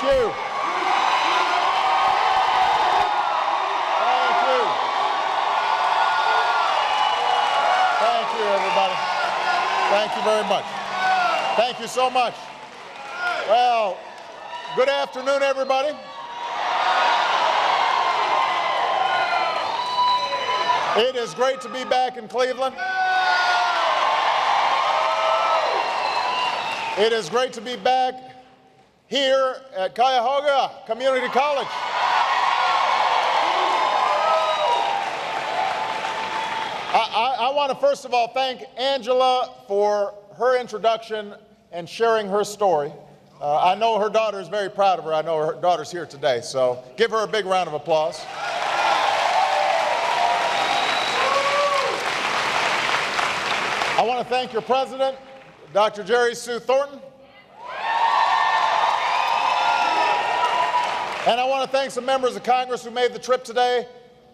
Thank you. Thank you. Thank you, everybody. Thank you very much. Thank you so much. Well, good afternoon, everybody. It is great to be back in Cleveland. It is great to be back here at Cuyahoga Community College. I want to first of all thank Angela for her introduction and sharing her story. I know her daughter is very proud of her. I know her daughter's here today, so give her a big round of applause. I want to thank your president, Dr. Jerry Sue Thornton. And I want to thank some members of Congress who made the trip today.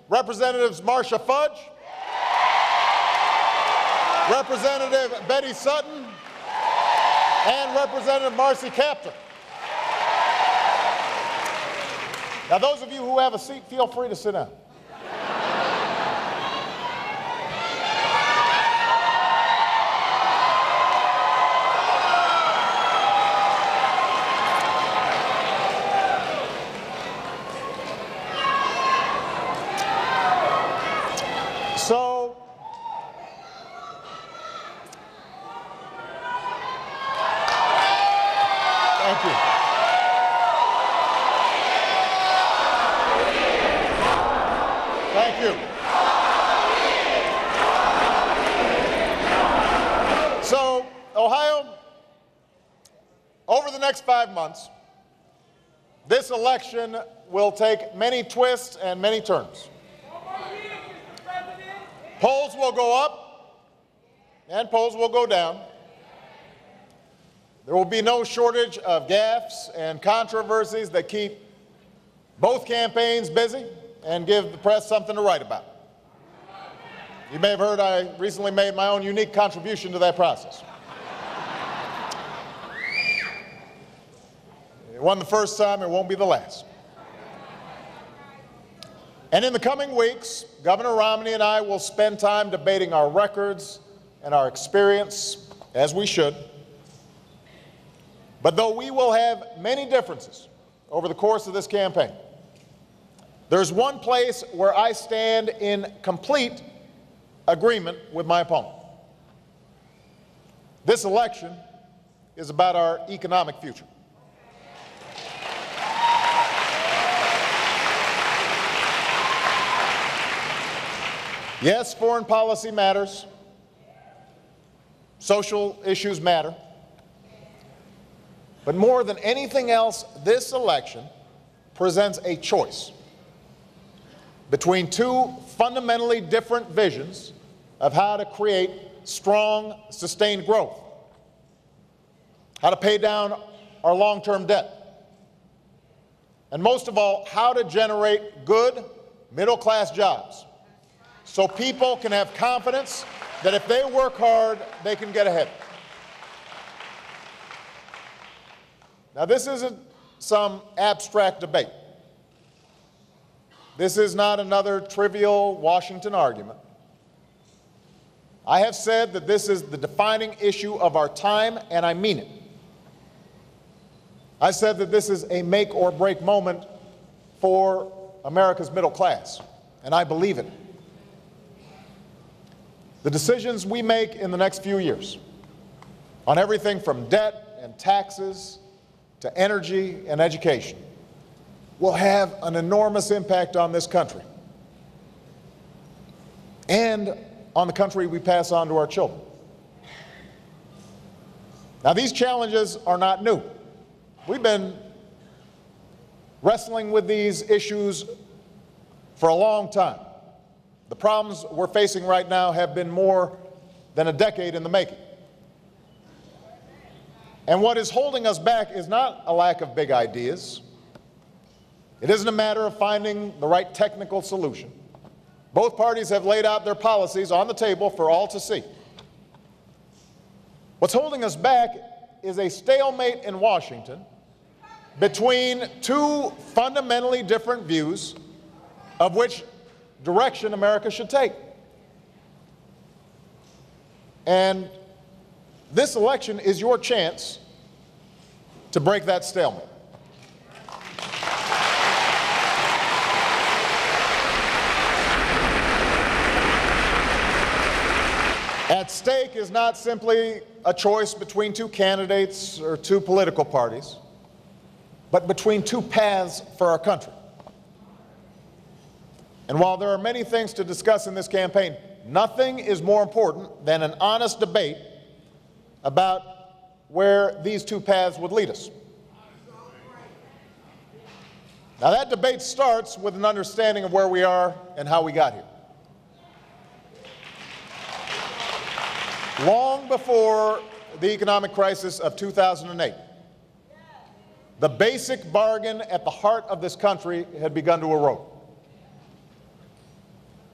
Representatives Marcia Fudge, Representative Betty Sutton, and Representative Marcy Kaptur. Now, those of you who have a seat, feel free to sit down. So, thank you. Thank you. So, Ohio, over the next 5 months, this election will take many twists and many turns. Polls will go up and polls will go down. There will be no shortage of gaffes and controversies that keep both campaigns busy and give the press something to write about. You may have heard I recently made my own unique contribution to that process. It wasn't the first time, it won't be the last. And in the coming weeks, Governor Romney and I will spend time debating our records and our experience, as we should. But though we will have many differences over the course of this campaign, there's one place where I stand in complete agreement with my opponent. This election is about our economic future. Yes, foreign policy matters. Social issues matter. But more than anything else, this election presents a choice between two fundamentally different visions of how to create strong, sustained growth, how to pay down our long-term debt, and most of all, how to generate good middle-class jobs so people can have confidence that if they work hard, they can get ahead. Now, this isn't some abstract debate. This is not another trivial Washington argument. I have said that this is the defining issue of our time, and I mean it. I said that this is a make or break moment for America's middle class, and I believe it. The decisions we make in the next few years on everything from debt and taxes to energy and education will have an enormous impact on this country and on the country we pass on to our children. Now, these challenges are not new. We've been wrestling with these issues for a long time. The problems we're facing right now have been more than a decade in the making. And what is holding us back is not a lack of big ideas. It isn't a matter of finding the right technical solution. Both parties have laid out their policies on the table for all to see. What's holding us back is a stalemate in Washington between two fundamentally different views of which direction America should take. And this election is your chance to break that stalemate. At stake is not simply a choice between two candidates or two political parties, but between two paths for our country. And while there are many things to discuss in this campaign, nothing is more important than an honest debate about where these two paths would lead us. Now, that debate starts with an understanding of where we are and how we got here. Long before the economic crisis of 2008, the basic bargain at the heart of this country had begun to erode.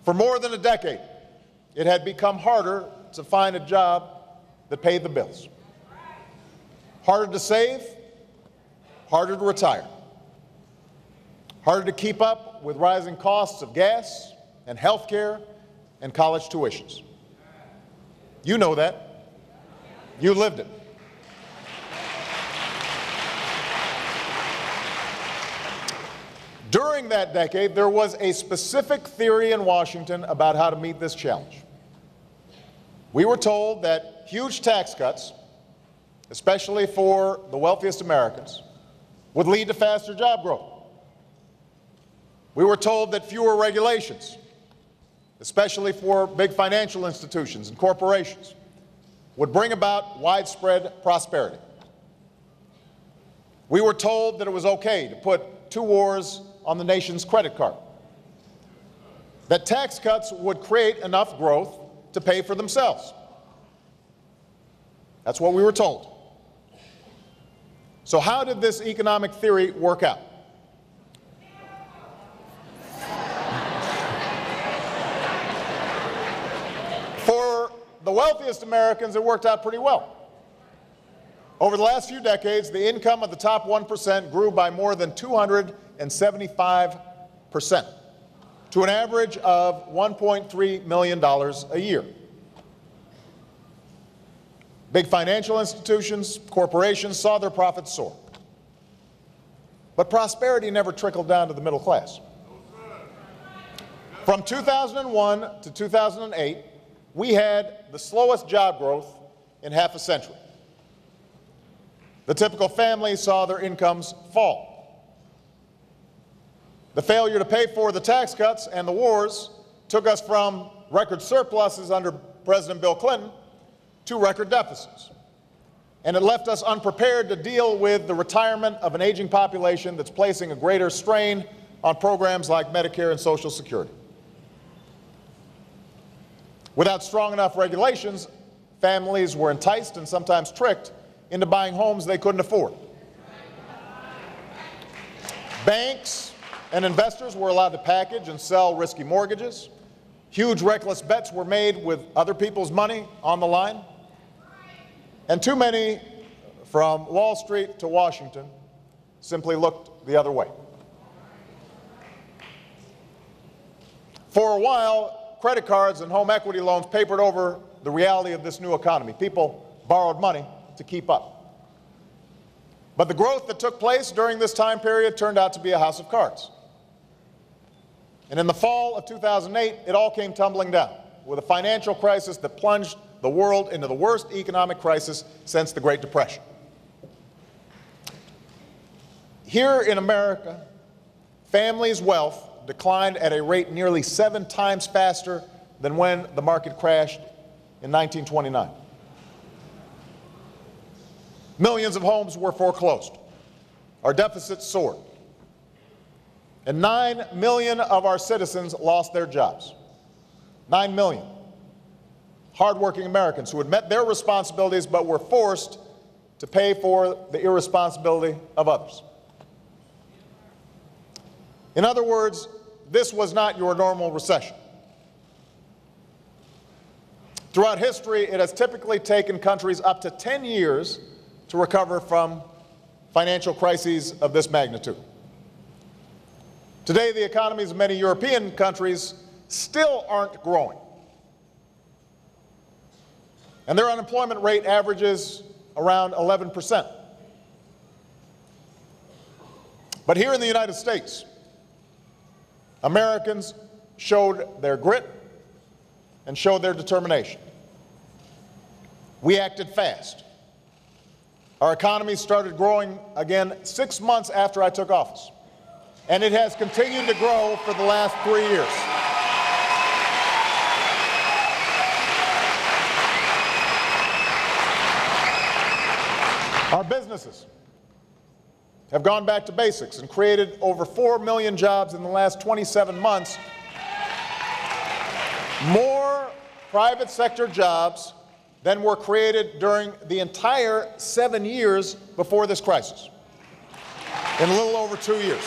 For more than a decade, it had become harder to find a job that paid the bills. Harder to save, harder to retire. Harder to keep up with rising costs of gas and health care and college tuitions. You know that. You lived it. During that decade, there was a specific theory in Washington about how to meet this challenge. We were told that huge tax cuts, especially for the wealthiest Americans, would lead to faster job growth. We were told that fewer regulations, especially for big financial institutions and corporations, would bring about widespread prosperity. We were told that it was okay to put two wars on the nation's credit card, that tax cuts would create enough growth to pay for themselves. That's what we were told. So how did this economic theory work out? For the wealthiest Americans, it worked out pretty well. Over the last few decades, the income of the top 1% grew by more than 275%, to an average of $1.3 million a year. Big financial institutions, corporations saw their profits soar. But prosperity never trickled down to the middle class. From 2001 to 2008, we had the slowest job growth in half a century. The typical family saw their incomes fall. The failure to pay for the tax cuts and the wars took us from record surpluses under President Bill Clinton to record deficits. And it left us unprepared to deal with the retirement of an aging population that's placing a greater strain on programs like Medicare and Social Security. Without strong enough regulations, families were enticed and sometimes tricked into buying homes they couldn't afford. Banks and investors were allowed to package and sell risky mortgages. Huge reckless bets were made with other people's money on the line. And too many, from Wall Street to Washington, simply looked the other way. For a while, credit cards and home equity loans papered over the reality of this new economy. People borrowed money to keep up. But the growth that took place during this time period turned out to be a house of cards. And in the fall of 2008, it all came tumbling down with a financial crisis that plunged the world into the worst economic crisis since the Great Depression. Here in America, families' wealth declined at a rate nearly 7 times faster than when the market crashed in 1929. Millions of homes were foreclosed. Our deficits soared. And 9 million of our citizens lost their jobs. 9 million. Hardworking Americans who had met their responsibilities but were forced to pay for the irresponsibility of others. In other words, this was not your normal recession. Throughout history, it has typically taken countries up to 10 years to recover from financial crises of this magnitude. Today, the economies of many European countries still aren't growing, and their unemployment rate averages around 11%. But here in the United States, Americans showed their grit and showed their determination. We acted fast. Our economy started growing again 6 months after I took office, and it has continued to grow for the last 3 years. Our businesses have gone back to basics and created over 4 million jobs in the last 27 months, more private sector jobs than were created during the entire 7 years before this crisis, in a little over 2 years.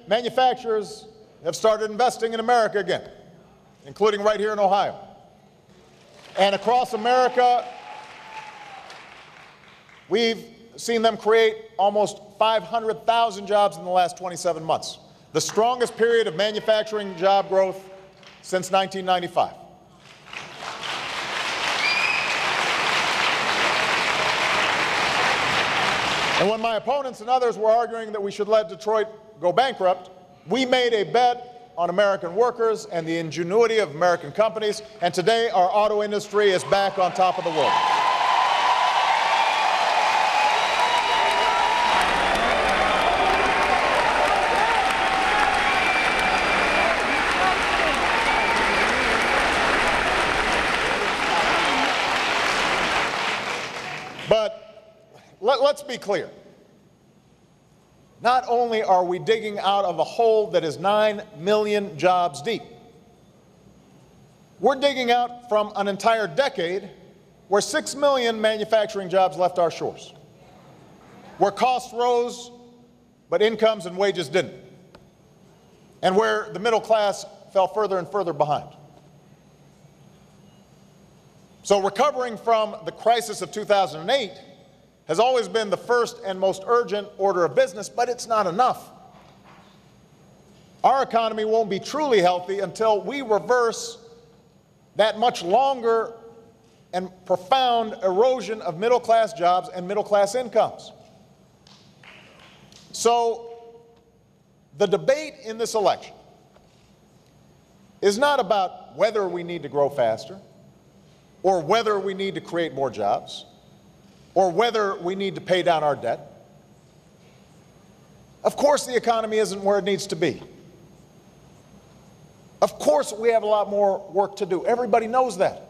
Manufacturers have started investing in America again, including right here in Ohio. And across America, we've seen them create almost 500,000 jobs in the last 27 months, the strongest period of manufacturing job growth since 1995. And when my opponents and others were arguing that we should let Detroit go bankrupt, we made a bet on American workers and the ingenuity of American companies, and today our auto industry is back on top of the world. But let's be clear. Not only are we digging out of a hole that is 9 million jobs deep, we're digging out from an entire decade where 6 million manufacturing jobs left our shores, where costs rose but incomes and wages didn't, and where the middle class fell further and further behind. So recovering from the crisis of 2008 has always been the first and most urgent order of business, but it's not enough. Our economy won't be truly healthy until we reverse that much longer and profound erosion of middle-class jobs and middle-class incomes. So the debate in this election is not about whether we need to grow faster or whether we need to create more jobs, or whether we need to pay down our debt. Of course the economy isn't where it needs to be. Of course we have a lot more work to do. Everybody knows that.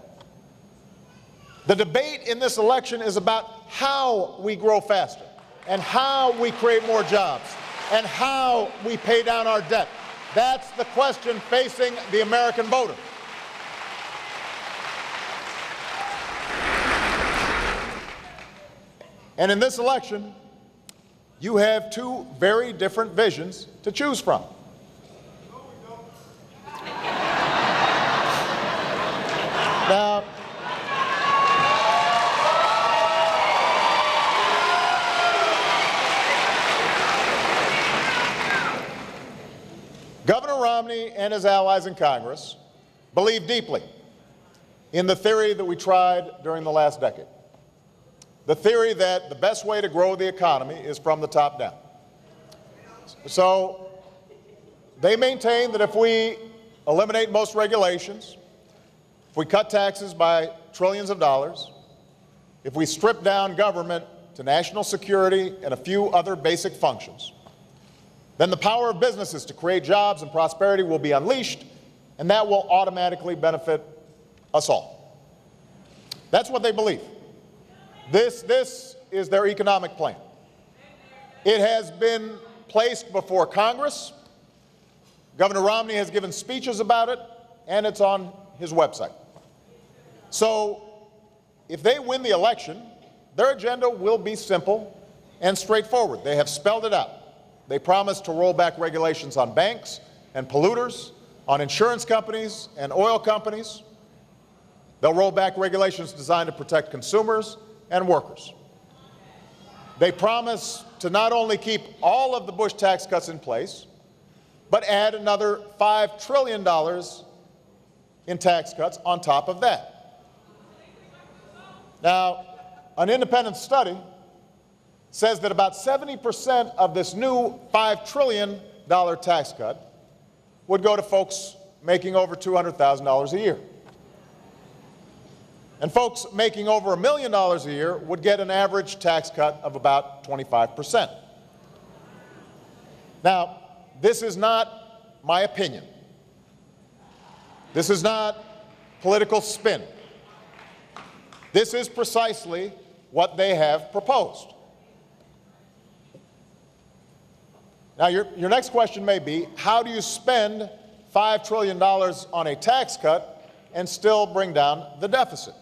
The debate in this election is about how we grow faster, and how we create more jobs, and how we pay down our debt. That's the question facing the American voter. And in this election, you have two very different visions to choose from. Now, Governor Romney and his allies in Congress believe deeply in the theory that we tried during the last decade. The theory that the best way to grow the economy is from the top down. So they maintain that if we eliminate most regulations, if we cut taxes by trillions of dollars, if we strip down government to national security and a few other basic functions, then the power of businesses to create jobs and prosperity will be unleashed, and that will automatically benefit us all. That's what they believe. This is their economic plan. It has been placed before Congress. Governor Romney has given speeches about it, and it's on his website. So if they win the election, their agenda will be simple and straightforward. They have spelled it out. They promise to roll back regulations on banks and polluters, on insurance companies and oil companies. They'll roll back regulations designed to protect consumers and workers. They promise to not only keep all of the Bush tax cuts in place, but add another $5 trillion in tax cuts on top of that. Now, an independent study says that about 70% of this new $5 trillion tax cut would go to folks making over $200,000 a year. And folks making over $1 million a year would get an average tax cut of about 25%. Now, this is not my opinion. This is not political spin. This is precisely what they have proposed. Now, your next question may be, how do you spend $5 trillion on a tax cut and still bring down the deficit?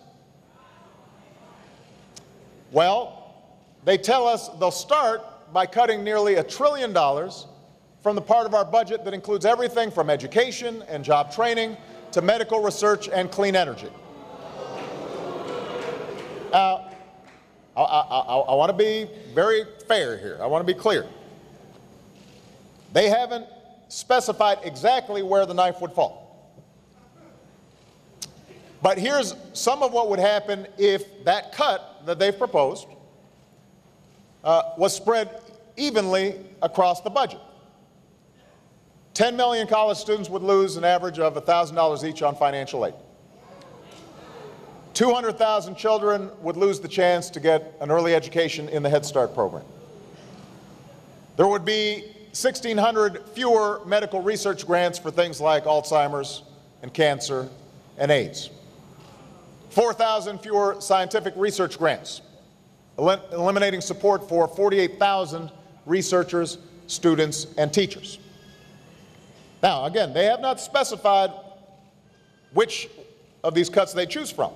Well, they tell us they'll start by cutting nearly $1 trillion from the part of our budget that includes everything from education and job training to medical research and clean energy. Now, I want to be very fair here. I want to be clear. They haven't specified exactly where the knife would fall. But here's some of what would happen if that cut that they've proposed was spread evenly across the budget. 10 million college students would lose an average of $1,000 each on financial aid. 200,000 children would lose the chance to get an early education in the Head Start program. There would be 1,600 fewer medical research grants for things like Alzheimer's and cancer and AIDS. 4,000 fewer scientific research grants, eliminating support for 48,000 researchers, students, and teachers. Now, again, they have not specified which of these cuts they choose from.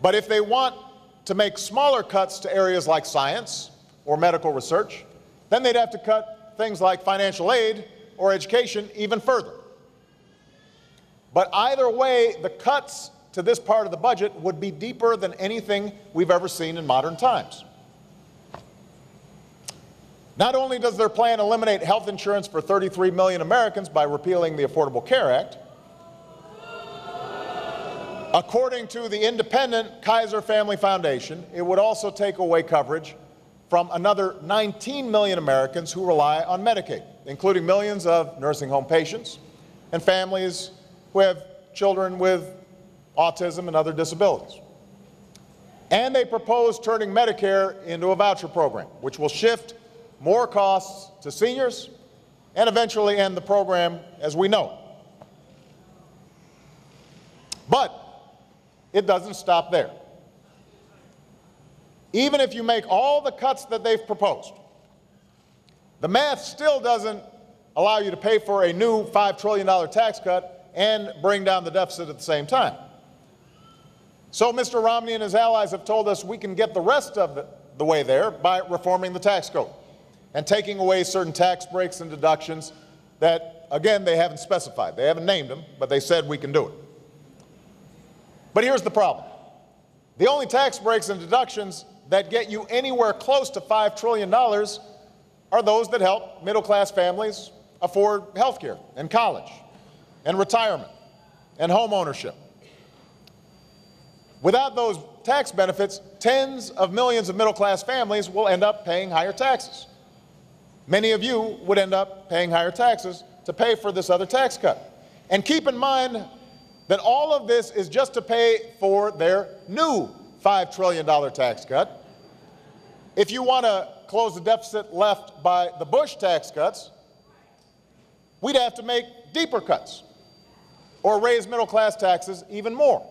But if they want to make smaller cuts to areas like science or medical research, then they'd have to cut things like financial aid or education even further. But either way, the cuts to this part of the budget would be deeper than anything we've ever seen in modern times. Not only does their plan eliminate health insurance for 33 million Americans by repealing the Affordable Care Act, according to the independent Kaiser Family Foundation, it would also take away coverage from another 19 million Americans who rely on Medicaid, including millions of nursing home patients and families who have children with autism and other disabilities. And they propose turning Medicare into a voucher program, which will shift more costs to seniors and eventually end the program as we know it. But it doesn't stop there. Even if you make all the cuts that they've proposed, the math still doesn't allow you to pay for a new $5 trillion tax cut and bring down the deficit at the same time. So Mr. Romney and his allies have told us we can get the rest of the way there by reforming the tax code and taking away certain tax breaks and deductions that, again, they haven't specified. They haven't named them, but they said we can do it. But here's the problem. The only tax breaks and deductions that get you anywhere close to $5 trillion are those that help middle-class families afford health care and college and retirement and home ownership. Without those tax benefits, tens of millions of middle-class families will end up paying higher taxes. Many of you would end up paying higher taxes to pay for this other tax cut. And keep in mind that all of this is just to pay for their new $5 trillion tax cut. If you want to close the deficit left by the Bush tax cuts, we'd have to make deeper cuts or raise middle-class taxes even more.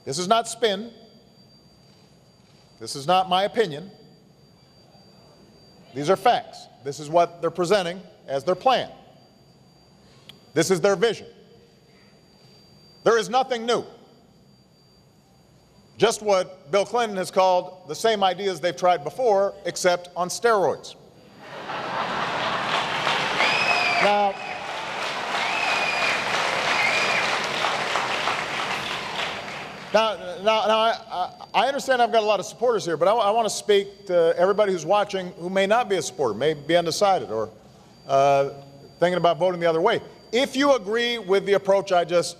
This is not spin. This is not my opinion. These are facts. This is what they're presenting as their plan. This is their vision. There is nothing new. Just what Bill Clinton has called the same ideas they've tried before, except on steroids. I understand I've got a lot of supporters here, but I want to speak to everybody who's watching who may not be a supporter, may be undecided, or thinking about voting the other way. If you agree with the approach I just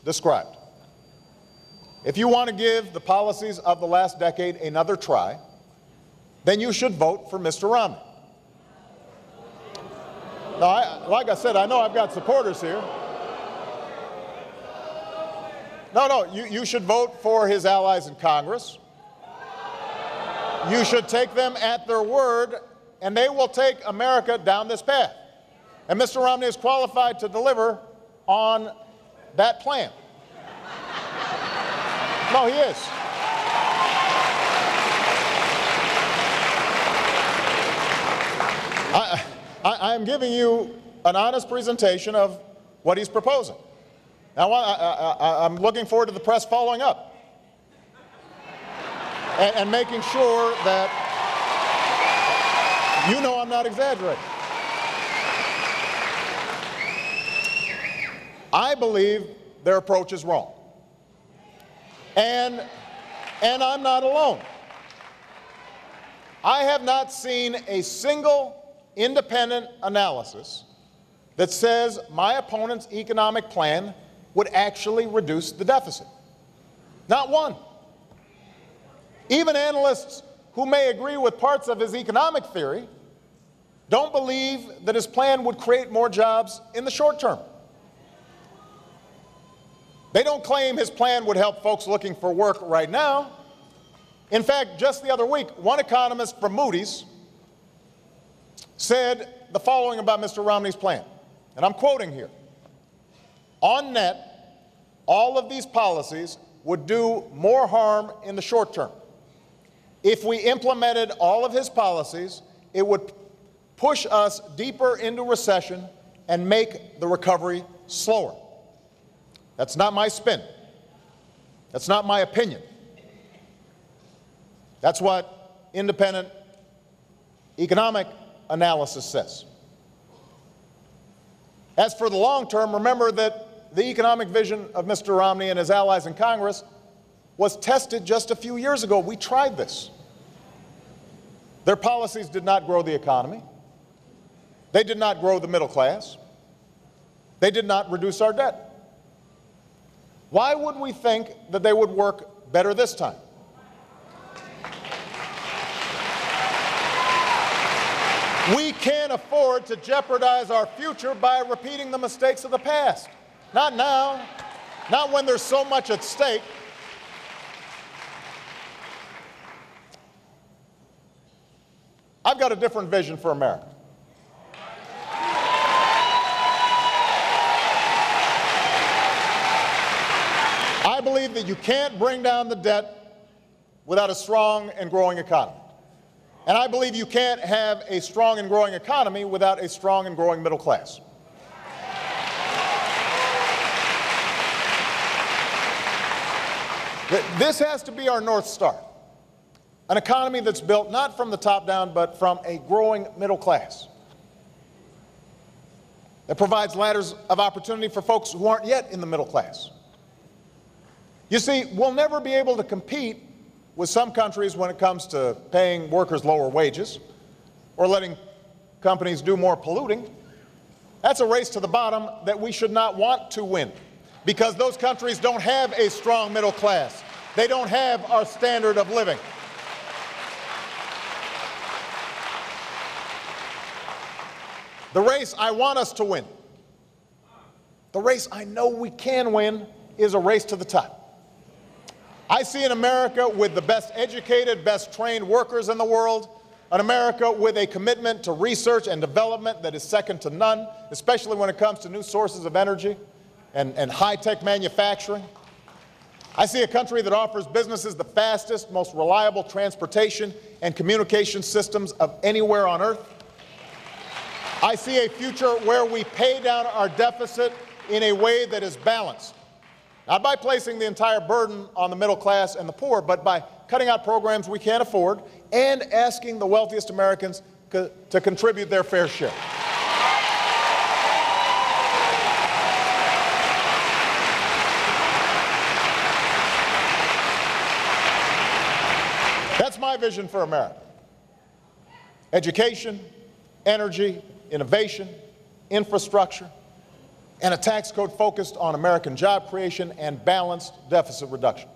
described, if you want to give the policies of the last decade another try, then you should vote for Mr. Romney. Now, like I said, I know I've got supporters here. No, you should vote for his allies in Congress. You should take them at their word, and they will take America down this path. And Mr. Romney is qualified to deliver on that plan. No, he is. I am giving you an honest presentation of what he's proposing. Now, I'm looking forward to the press following up and making sure that you know I'm not exaggerating. I believe their approach is wrong. And I'm not alone. I have not seen a single independent analysis that says my opponent's economic plan would actually reduce the deficit. Not one. Even analysts who may agree with parts of his economic theory don't believe that his plan would create more jobs in the short term. They don't claim his plan would help folks looking for work right now. In fact, just the other week, one economist from Moody's said the following about Mr. Romney's plan, and I'm quoting here. On net, all of these policies would do more harm in the short term. If we implemented all of his policies, it would push us deeper into recession and make the recovery slower. That's not my spin. That's not my opinion. That's what independent economic analysis says. As for the long term, remember that the economic vision of Mr. Romney and his allies in Congress was tested just a few years ago. We tried this. Their policies did not grow the economy. They did not grow the middle class. They did not reduce our debt. Why would we think that they would work better this time? We can't afford to jeopardize our future by repeating the mistakes of the past. Not now, not when there's so much at stake. I've got a different vision for America. I believe that you can't bring down the debt without a strong and growing economy. And I believe you can't have a strong and growing economy without a strong and growing middle class. This has to be our North Star. An economy that's built not from the top down, but from a growing middle class. That provides ladders of opportunity for folks who aren't yet in the middle class. You see, we'll never be able to compete with some countries when it comes to paying workers lower wages or letting companies do more polluting. That's a race to the bottom that we should not want to win, because those countries don't have a strong middle class. They don't have our standard of living. The race I want us to win, the race I know we can win, is a race to the top. I see an America with the best educated, best trained workers in the world, an America with a commitment to research and development that is second to none, especially when it comes to new sources of energy and high-tech manufacturing. I see a country that offers businesses the fastest, most reliable transportation and communication systems of anywhere on earth. I see a future where we pay down our deficit in a way that is balanced. Not by placing the entire burden on the middle class and the poor, but by cutting out programs we can't afford and asking the wealthiest Americans to contribute their fair share. my vision for America: education, energy, innovation, infrastructure, and a tax code focused on American job creation and balanced deficit reduction.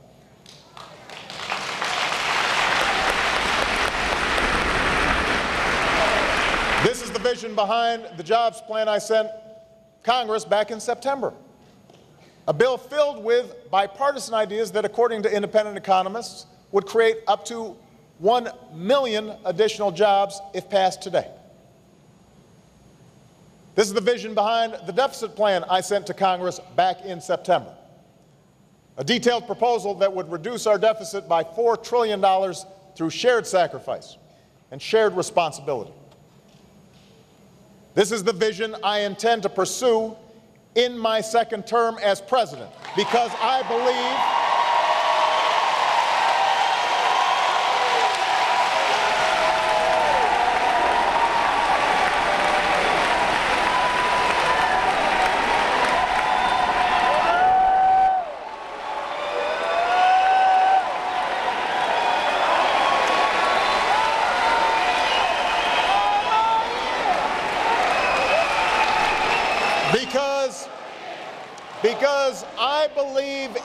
This is the vision behind the jobs plan I sent Congress back in September. A bill filled with bipartisan ideas that, according to independent economists, would create up to 1 million additional jobs if passed today. This is the vision behind the deficit plan I sent to Congress back in September. A detailed proposal that would reduce our deficit by $4 trillion through shared sacrifice and shared responsibility. This is the vision I intend to pursue in my second term as president, because I believe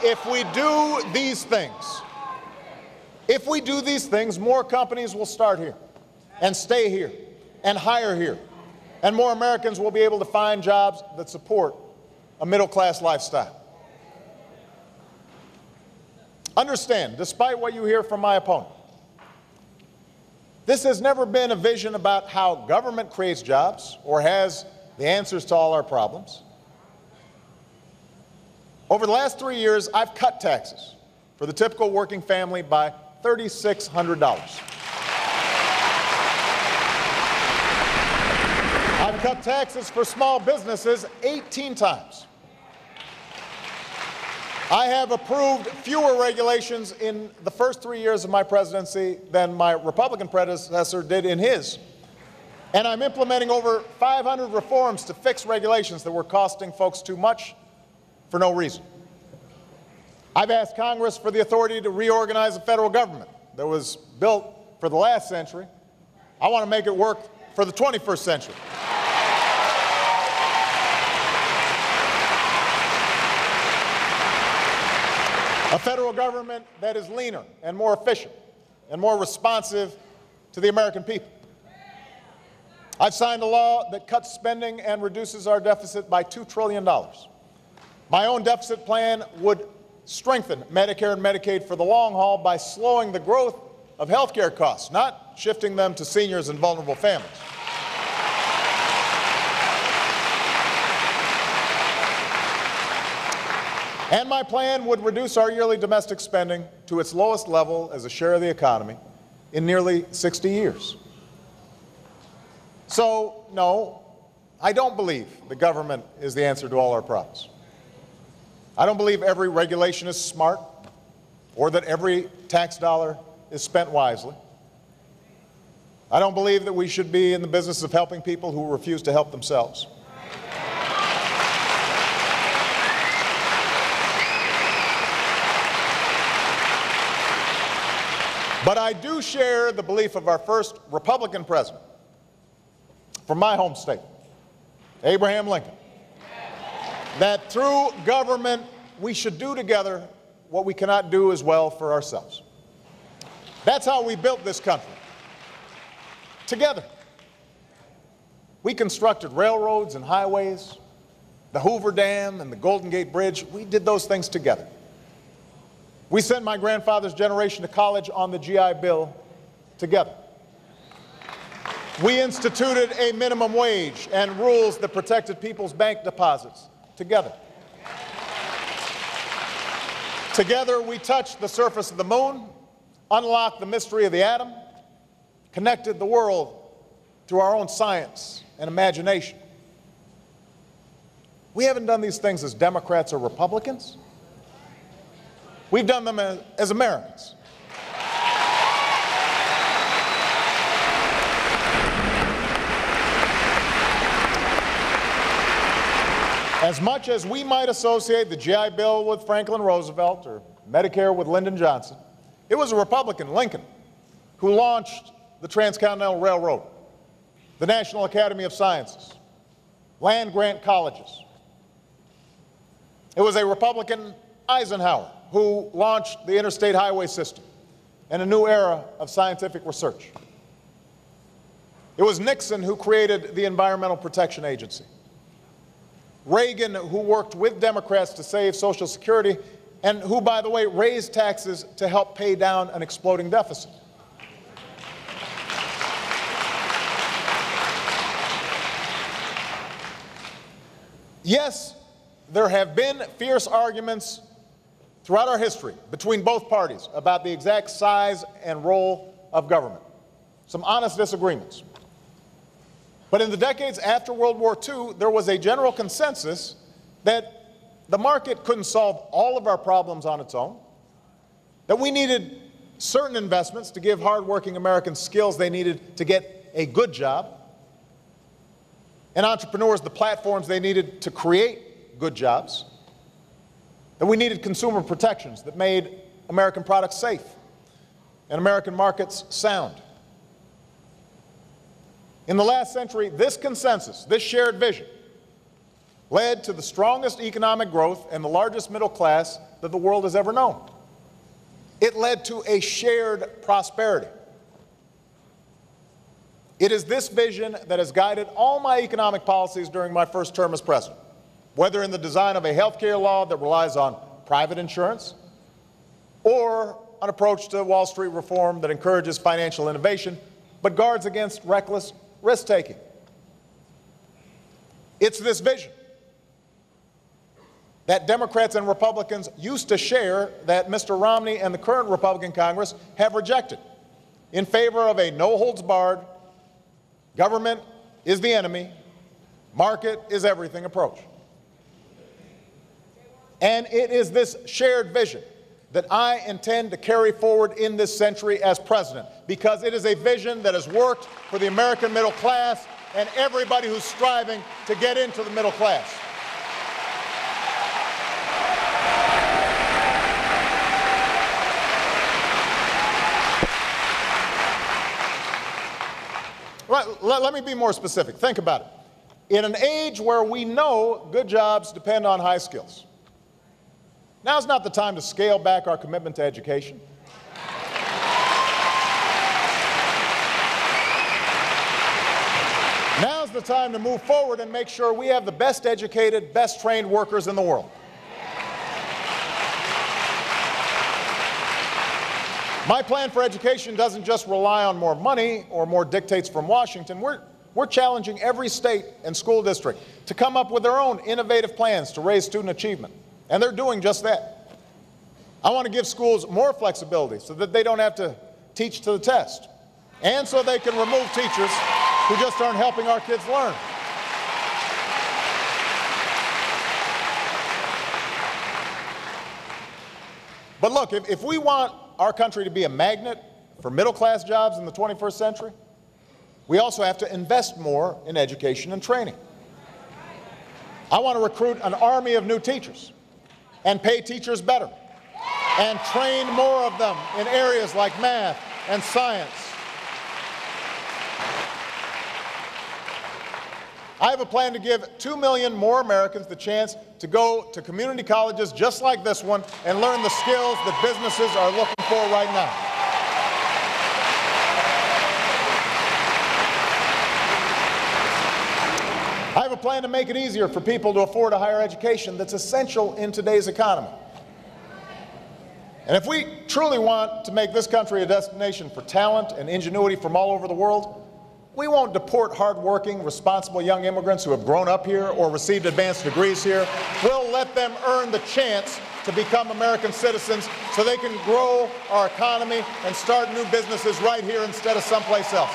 if we do these things, more companies will start here and stay here and hire here, and more Americans will be able to find jobs that support a middle-class lifestyle. Understand, despite what you hear from my opponent, this has never been a vision about how government creates jobs or has the answers to all our problems. Over the last 3 years, I've cut taxes for the typical working family by $3,600. I've cut taxes for small businesses 18 times. I have approved fewer regulations in the first 3 years of my presidency than my Republican predecessor did in his. And I'm implementing over 500 reforms to fix regulations that were costing folks too much for no reason. I've asked Congress for the authority to reorganize the federal government that was built for the last century. I want to make it work for the 21st century. A federal government that is leaner and more efficient and more responsive to the American people. I've signed a law that cuts spending and reduces our deficit by $2 trillion. My own deficit plan would strengthen Medicare and Medicaid for the long haul by slowing the growth of health care costs, not shifting them to seniors and vulnerable families. And my plan would reduce our yearly domestic spending to its lowest level as a share of the economy in nearly 60 years. So, no, I don't believe the government is the answer to all our problems. I don't believe every regulation is smart or that every tax dollar is spent wisely. I don't believe that we should be in the business of helping people who refuse to help themselves. But I do share the belief of our first Republican president from my home state, Abraham Lincoln, that through government we should do together what we cannot do as well for ourselves. That's how we built this country, together. We constructed railroads and highways, the Hoover Dam and the Golden Gate Bridge. We did those things together. We sent my grandfather's generation to college on the GI Bill together. We instituted a minimum wage and rules that protected people's bank deposits together. Together, we touched the surface of the moon, unlocked the mystery of the atom, connected the world through our own science and imagination. We haven't done these things as Democrats or Republicans. We've done them as Americans. As much as we might associate the GI Bill with Franklin Roosevelt or Medicare with Lyndon Johnson, it was a Republican, Lincoln, who launched the Transcontinental Railroad, the National Academy of Sciences, land-grant colleges. It was a Republican, Eisenhower, who launched the interstate highway system and a new era of scientific research. It was Nixon who created the Environmental Protection Agency. Reagan, who worked with Democrats to save Social Security, and who, by the way, raised taxes to help pay down an exploding deficit. Yes, there have been fierce arguments throughout our history between both parties about the exact size and role of government. Some honest disagreements. But in the decades after World War II, there was a general consensus that the market couldn't solve all of our problems on its own, that we needed certain investments to give hardworking Americans skills they needed to get a good job, and entrepreneurs the platforms they needed to create good jobs, that we needed consumer protections that made American products safe and American markets sound. In the last century, this consensus, this shared vision, led to the strongest economic growth and the largest middle class that the world has ever known. It led to a shared prosperity. It is this vision that has guided all my economic policies during my first term as president, whether in the design of a health care law that relies on private insurance, or an approach to Wall Street reform that encourages financial innovation but guards against reckless risk-taking. It's this vision that Democrats and Republicans used to share that Mr. Romney and the current Republican Congress have rejected in favor of a no-holds-barred, government is the enemy, market is everything approach. And it is this shared vision that I intend to carry forward in this century as president, because it is a vision that has worked for the American middle class and everybody who's striving to get into the middle class. Let me be more specific. Think about it. In an age where we know good jobs depend on high skills, now's not the time to scale back our commitment to education. Now's the time to move forward and make sure we have the best educated, best trained workers in the world. My plan for education doesn't just rely on more money or more dictates from Washington. We're challenging every state and school district to come up with their own innovative plans to raise student achievement. And they're doing just that. I want to give schools more flexibility so that they don't have to teach to the test, and so they can remove teachers who just aren't helping our kids learn. But look, if we want our country to be a magnet for middle-class jobs in the 21st century, we also have to invest more in education and training. I want to recruit an army of new teachers and pay teachers better and train more of them in areas like math and science. I have a plan to give 2 million more Americans the chance to go to community colleges just like this one and learn the skills that businesses are looking for right now. I have a plan to make it easier for people to afford a higher education that's essential in today's economy. And if we truly want to make this country a destination for talent and ingenuity from all over the world, we won't deport hardworking, responsible young immigrants who have grown up here or received advanced degrees here. We'll let them earn the chance to become American citizens so they can grow our economy and start new businesses right here instead of someplace else.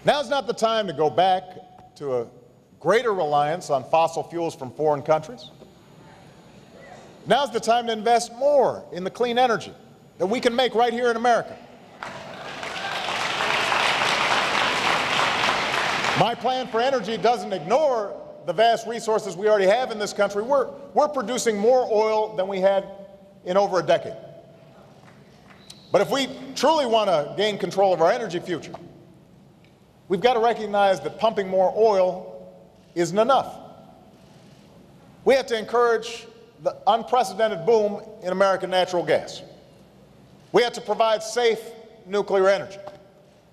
Now's not the time to go back to a greater reliance on fossil fuels from foreign countries. Now's the time to invest more in the clean energy that we can make right here in America. My plan for energy doesn't ignore the vast resources we already have in this country, we're producing more oil than we had in over a decade. But if we truly want to gain control of our energy future, we've got to recognize that pumping more oil isn't enough. We have to encourage the unprecedented boom in American natural gas. We have to provide safe nuclear energy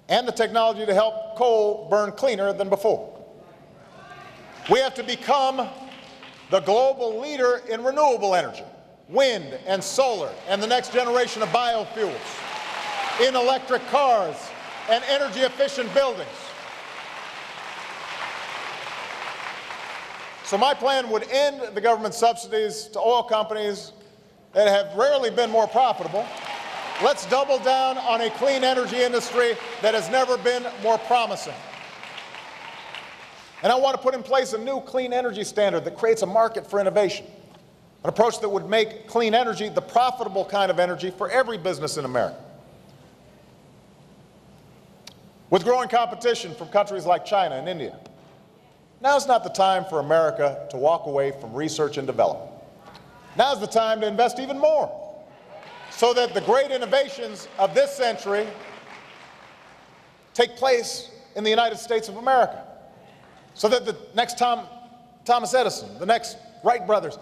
and the technology to help coal burn cleaner than before. We have to become the global leader in renewable energy, wind and solar, and the next generation of biofuels, in electric cars and energy-efficient buildings. So my plan would end the government subsidies to oil companies that have rarely been more profitable. Let's double down on a clean energy industry that has never been more promising. And I want to put in place a new clean energy standard that creates a market for innovation, an approach that would make clean energy the profitable kind of energy for every business in America. With growing competition from countries like China and India, now's not the time for America to walk away from research and development. Now's the time to invest even more so that the great innovations of this century take place in the United States of America, so that the next Thomas Edison, the next Wright brothers,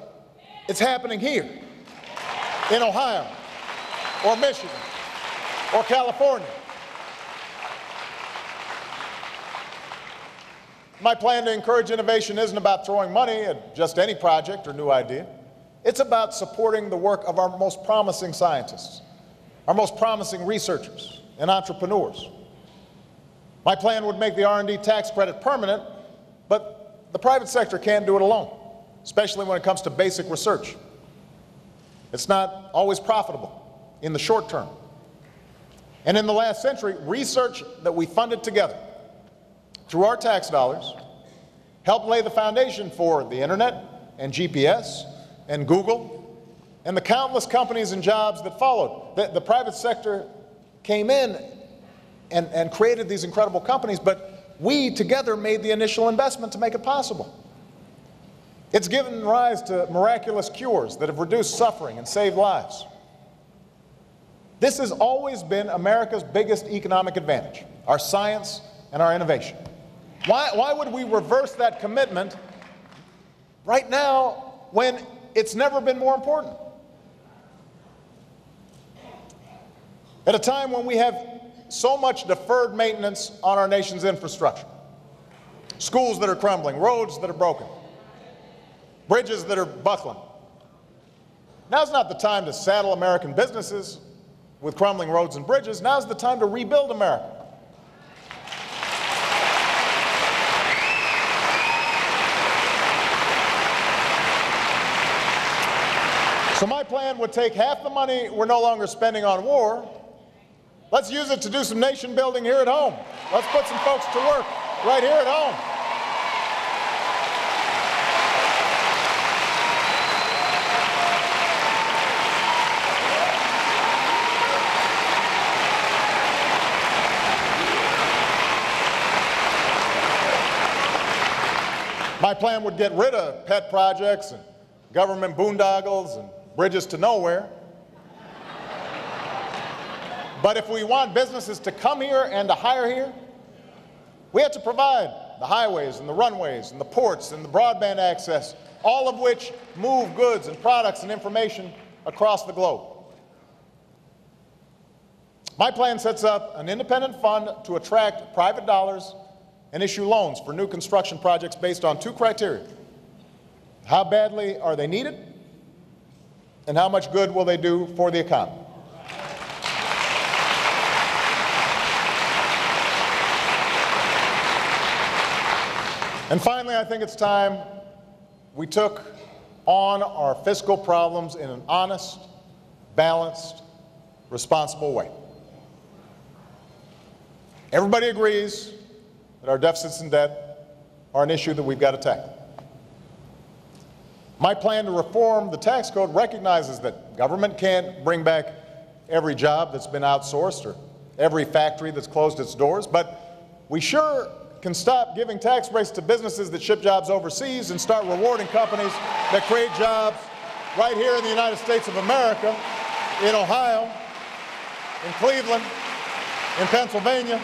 it's happening here in Ohio or Michigan or California. My plan to encourage innovation isn't about throwing money at just any project or new idea. It's about supporting the work of our most promising scientists, our most promising researchers and entrepreneurs. My plan would make the R&D tax credit permanent, but the private sector can't do it alone, especially when it comes to basic research. It's not always profitable in the short term. And in the last century, research that we funded together through our tax dollars helped lay the foundation for the internet and GPS and Google and the countless companies and jobs that followed. The private sector came in and created these incredible companies, but we together made the initial investment to make it possible. It's given rise to miraculous cures that have reduced suffering and saved lives. This has always been America's biggest economic advantage, our science and our innovation. Why would we reverse that commitment right now when it's never been more important? At a time when we have so much deferred maintenance on our nation's infrastructure, schools that are crumbling, roads that are broken, bridges that are buckling. Now's not the time to saddle American businesses with crumbling roads and bridges. Now's the time to rebuild America. So my plan would take half the money we're no longer spending on war. Let's use it to do some nation building here at home. Let's put some folks to work right here at home. My plan would get rid of pet projects and government boondoggles and bridges to nowhere. But if we want businesses to come here and to hire here, we have to provide the highways and the runways and the ports and the broadband access, all of which move goods and products and information across the globe. My plan sets up an independent fund to attract private dollars and issue loans for new construction projects based on two criteria. How badly are they needed? And how much good will they do for the economy? And finally, I think it's time we took on our fiscal problems in an honest, balanced, responsible way. Everybody agrees that our deficits and debt are an issue that we've got to tackle. My plan to reform the tax code recognizes that government can't bring back every job that's been outsourced or every factory that's closed its doors, but we sure can stop giving tax breaks to businesses that ship jobs overseas and start rewarding companies that create jobs right here in the United States of America, in Ohio, in Cleveland, in Pennsylvania.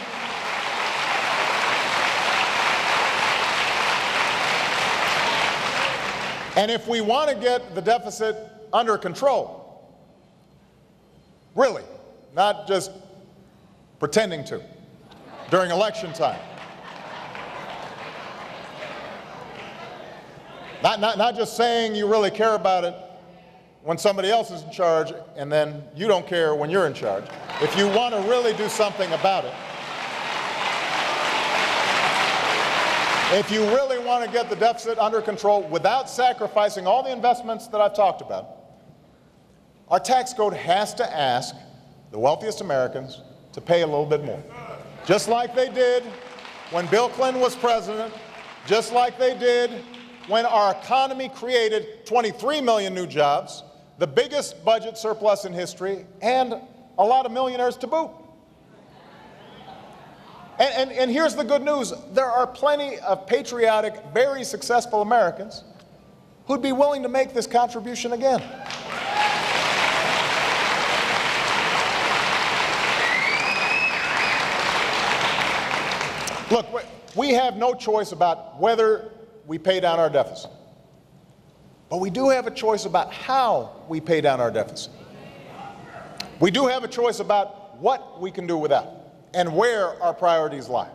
And if we want to get the deficit under control, really, not just pretending to during election time, not just saying you really care about it when somebody else is in charge and then you don't care when you're in charge. If you want to really do something about it, if you really want to get the deficit under control without sacrificing all the investments that I've talked about, our tax code has to ask the wealthiest Americans to pay a little bit more. Just like they did when Bill Clinton was president, just like they did when our economy created 23 million new jobs, the biggest budget surplus in history, and a lot of millionaires to boot. And here's the good news. There are plenty of patriotic, very successful Americans who'd be willing to make this contribution again. Look, we have no choice about whether we pay down our deficit. But we do have a choice about how we pay down our deficit. We do have a choice about what we can do without and where our priorities lie.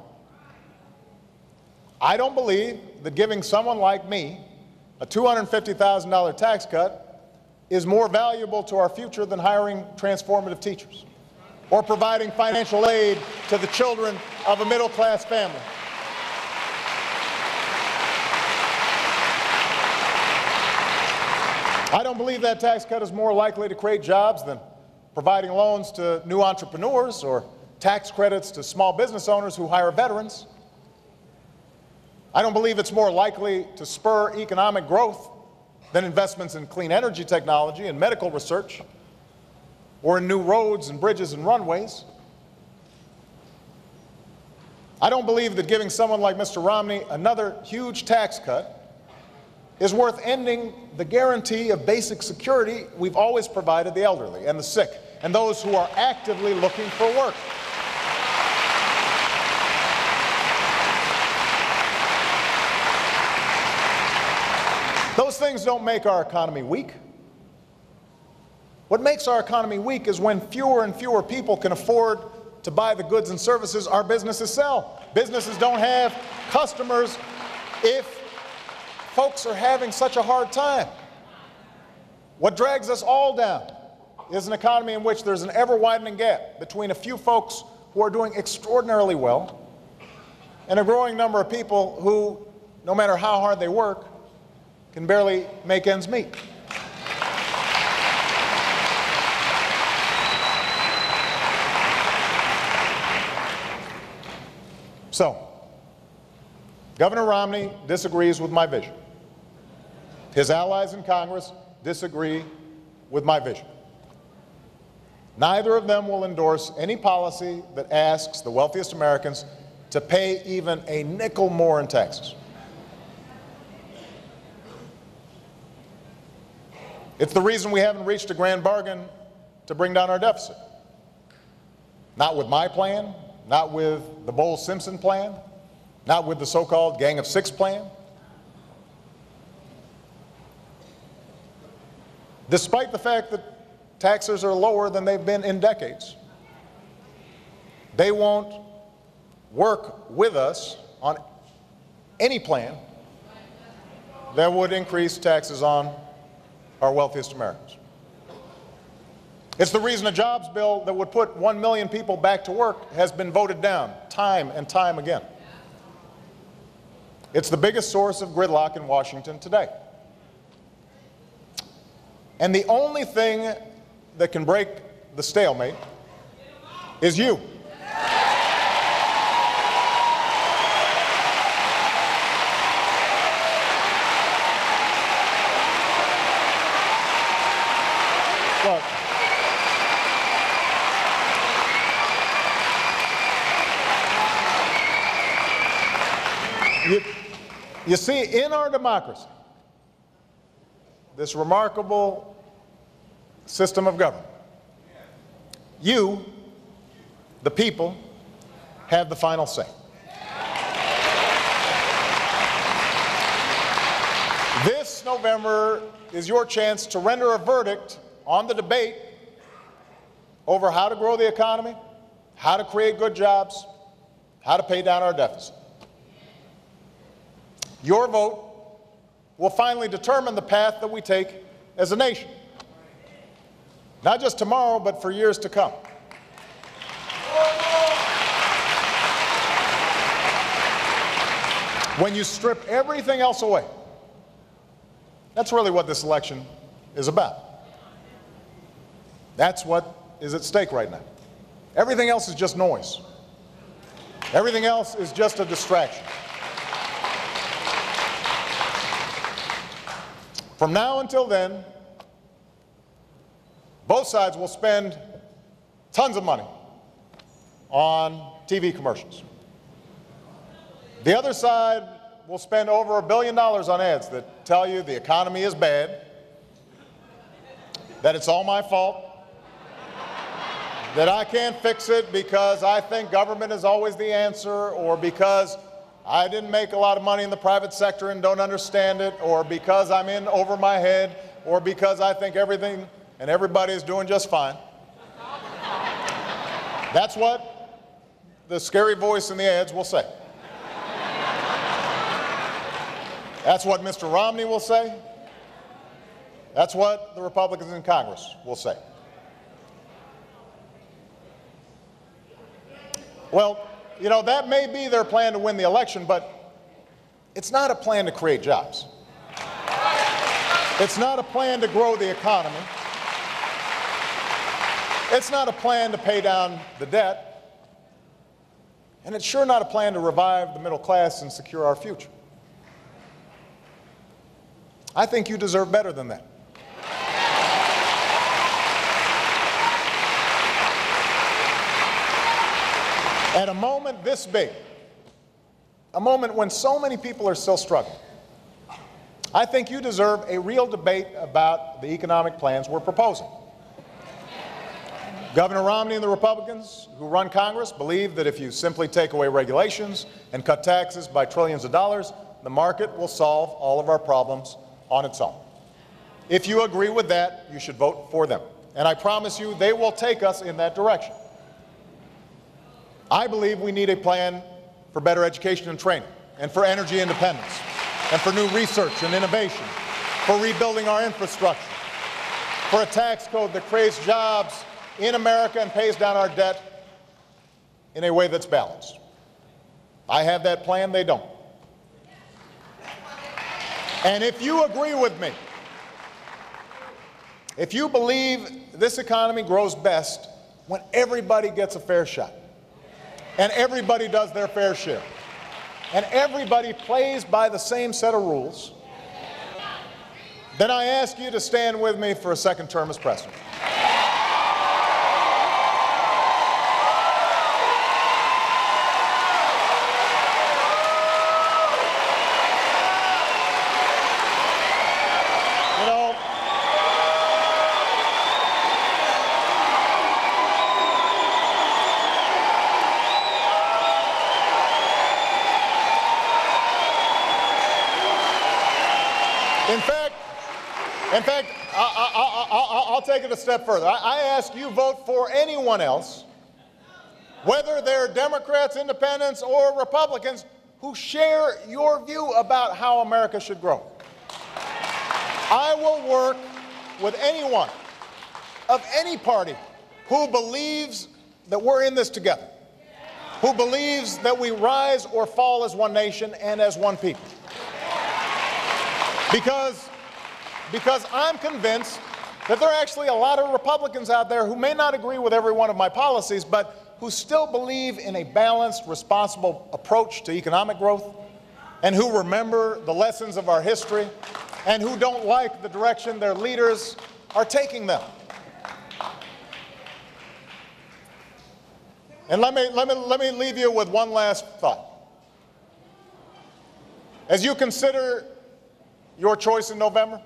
I don't believe that giving someone like me a $250,000 tax cut is more valuable to our future than hiring transformative teachers or providing financial aid to the children of a middle-class family. I don't believe that tax cut is more likely to create jobs than providing loans to new entrepreneurs or tax credits to small business owners who hire veterans. I don't believe it's more likely to spur economic growth than investments in clean energy technology and medical research or in new roads and bridges and runways. I don't believe that giving someone like Mr. Romney another huge tax cut is worth ending the guarantee of basic security we've always provided the elderly and the sick and those who are actively looking for work. Those things don't make our economy weak. What makes our economy weak is when fewer and fewer people can afford to buy the goods and services our businesses sell. Businesses don't have customers if folks are having such a hard time. What drags us all down is an economy in which there's an ever-widening gap between a few folks who are doing extraordinarily well and a growing number of people who, no matter how hard they work, can barely make ends meet. So, Governor Romney disagrees with my vision. His allies in Congress disagree with my vision. Neither of them will endorse any policy that asks the wealthiest Americans to pay even a nickel more in taxes. It's the reason we haven't reached a grand bargain to bring down our deficit. Not with my plan, not with the Bowles-Simpson plan, not with the so-called Gang of Six plan. Despite the fact that taxes are lower than they've been in decades, they won't work with us on any plan that would increase taxes on our wealthiest Americans. It's the reason a jobs bill that would put 1 million people back to work has been voted down time and time again. It's the biggest source of gridlock in Washington today. And the only thing that can break the stalemate is you. Look, You see, in our democracy, this remarkable system of government, you, the people, have the final say. This November is your chance to render a verdict on the debate over how to grow the economy, how to create good jobs, how to pay down our deficit. Your vote will finally determine the path that we take as a nation, not just tomorrow, but for years to come. When you strip everything else away, that's really what this election is about. That's what is at stake right now. Everything else is just noise. Everything else is just a distraction. From now until then, both sides will spend tons of money on TV commercials. The other side will spend over $1 billion on ads that tell you the economy is bad, that it's all my fault, that I can't fix it because I think government is always the answer, or because I didn't make a lot of money in the private sector and don't understand it, or because I'm in over my head, or because I think everything and everybody is doing just fine. That's what the scary voice in the ads will say. That's what Mr. Romney will say. That's what the Republicans in Congress will say. Well, you know, that may be their plan to win the election, but it's not a plan to create jobs. It's not a plan to grow the economy. It's not a plan to pay down the debt. And it's sure not a plan to revive the middle class and secure our future. I think you deserve better than that. At a moment this big, a moment when so many people are still struggling, I think you deserve a real debate about the economic plans we're proposing. Governor Romney and the Republicans who run Congress believe that if you simply take away regulations and cut taxes by trillions of dollars, the market will solve all of our problems on its own. If you agree with that, you should vote for them. And I promise you, they will take us in that direction. I believe we need a plan for better education and training, and for energy independence, and for new research and innovation, for rebuilding our infrastructure, for a tax code that creates jobs in America and pays down our debt in a way that's balanced. I have that plan, they don't. And if you agree with me, if you believe this economy grows best when everybody gets a fair shot, and everybody does their fair share, and everybody plays by the same set of rules, then I ask you to stand with me for a second term as president. In fact, I'll take it a step further. I ask you vote for anyone else, whether they're Democrats, Independents, or Republicans, who share your view about how America should grow. I will work with anyone of any party who believes that we're in this together, who believes that we rise or fall as one nation and as one people. Because I'm convinced that there are actually a lot of Republicans out there who may not agree with every one of my policies, but who still believe in a balanced, responsible approach to economic growth, and who remember the lessons of our history, and who don't like the direction their leaders are taking them. And let me leave you with one last thought. As you consider your choice in November,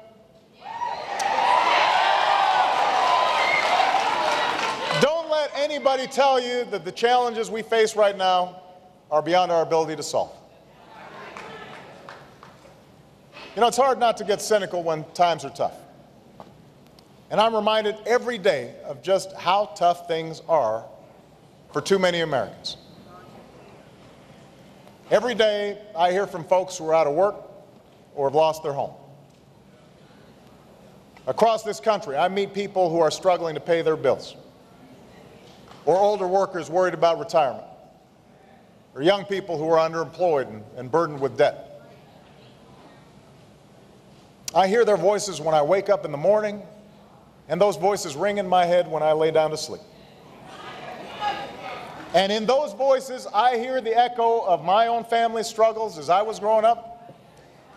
don't let anybody tell you that the challenges we face right now are beyond our ability to solve. You know, it's hard not to get cynical when times are tough. And I'm reminded every day of just how tough things are for too many Americans. Every day I hear from folks who are out of work or have lost their home. Across this country, I meet people who are struggling to pay their bills, or older workers worried about retirement, or young people who are underemployed and burdened with debt. I hear their voices when I wake up in the morning, and those voices ring in my head when I lay down to sleep. And in those voices, I hear the echo of my own family's struggles as I was growing up,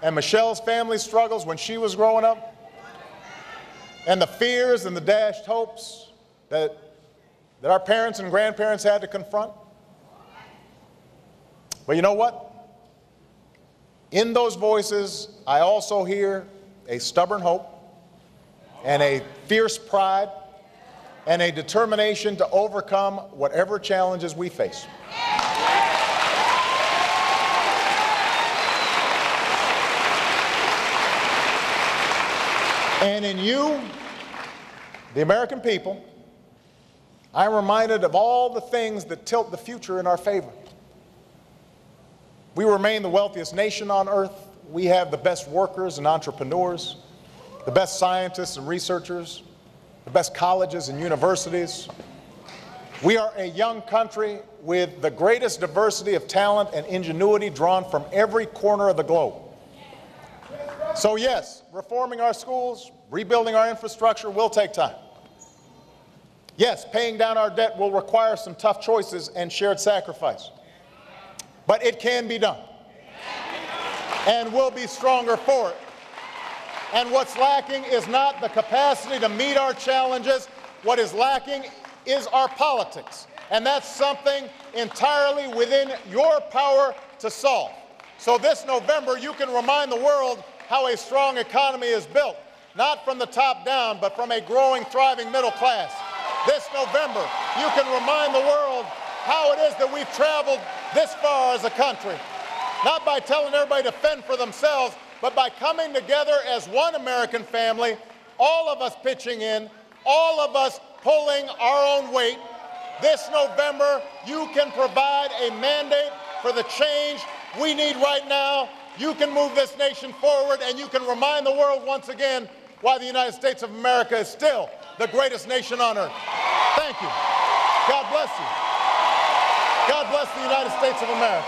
and Michelle's family's struggles when she was growing up, and the fears and the dashed hopes that our parents and grandparents had to confront. But you know what? In those voices, I also hear a stubborn hope and a fierce pride and a determination to overcome whatever challenges we face. And in you, the American people, I'm reminded of all the things that tilt the future in our favor. We remain the wealthiest nation on earth. We have the best workers and entrepreneurs, the best scientists and researchers, the best colleges and universities. We are a young country with the greatest diversity of talent and ingenuity drawn from every corner of the globe. So yes, reforming our schools, rebuilding our infrastructure will take time. Yes, paying down our debt will require some tough choices and shared sacrifice. But it can be done. And we'll be stronger for it. And what's lacking is not the capacity to meet our challenges. What is lacking is our politics. And that's something entirely within your power to solve. So this November, you can remind the world how a strong economy is built, not from the top down, but from a growing, thriving middle class. This November, you can remind the world how it is that we've traveled this far as a country, not by telling everybody to fend for themselves, but by coming together as one American family, all of us pitching in, all of us pulling our own weight. This November, you can provide a mandate for the change we need right now. You can move this nation forward, and you can remind the world once again why the United States of America is still the greatest nation on earth. Thank you. God bless you. God bless the United States of America.